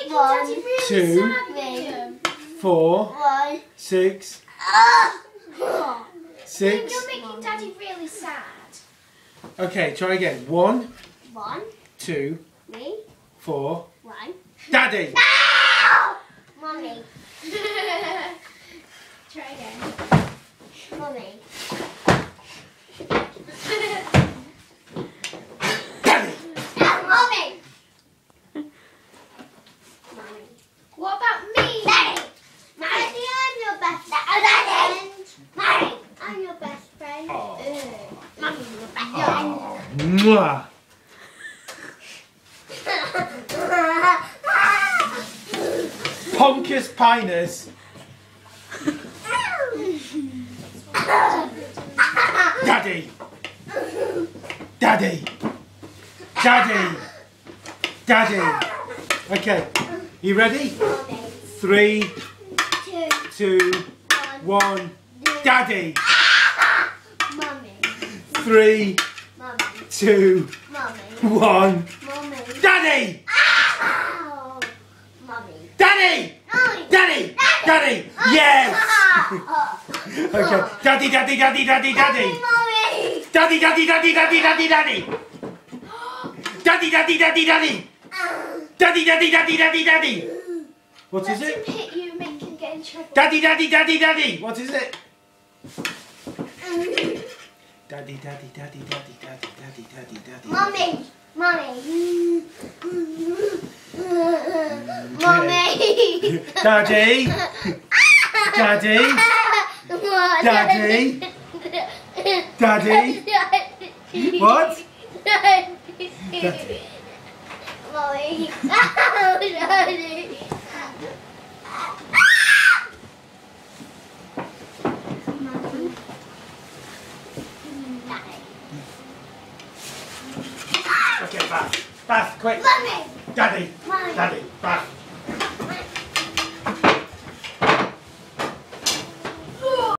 making Daddy really 2, sad. 4, 6, 6. You're making Daddy really sad. Okay, try again. 1, 1, 2, 3, 4. 1. Daddy! Mommy. Try again. Mommy. Daddy! Mommy. What about me? Daddy. Daddy, I'm your best friend. Daddy, I'm your best friend. Oh. Mommy, your best Oh. Mwah. Ponkus Pinus. Daddy! Daddy! Daddy! Daddy! Okay, you ready? 3, 2, 1. Daddy! Mommy. 3, Mommy. 2, Mommy. 1. Mommy. Daddy! Ow. Mommy. Daddy! Mommy. Daddy! Daddy! Yes! Okay. Daddy, daddy, daddy, daddy, daddy! Mommy. Daddy, daddy, daddy, daddy, daddy, daddy! Daddy, daddy, daddy, daddy! Daddy, daddy, daddy, daddy, daddy! What is Let him it? hit you and make him get in trouble. Daddy, daddy, daddy, daddy! What is it? Daddy, daddy, daddy, daddy, daddy, daddy, daddy, daddy. Mommy. Mommy. Okay. Mommy. Daddy! Daddy! Daddy! Daddy! What? Daddy. Mommy. Okay, bath. Bath, quick. Mommy. Daddy. Mommy. Daddy, bath.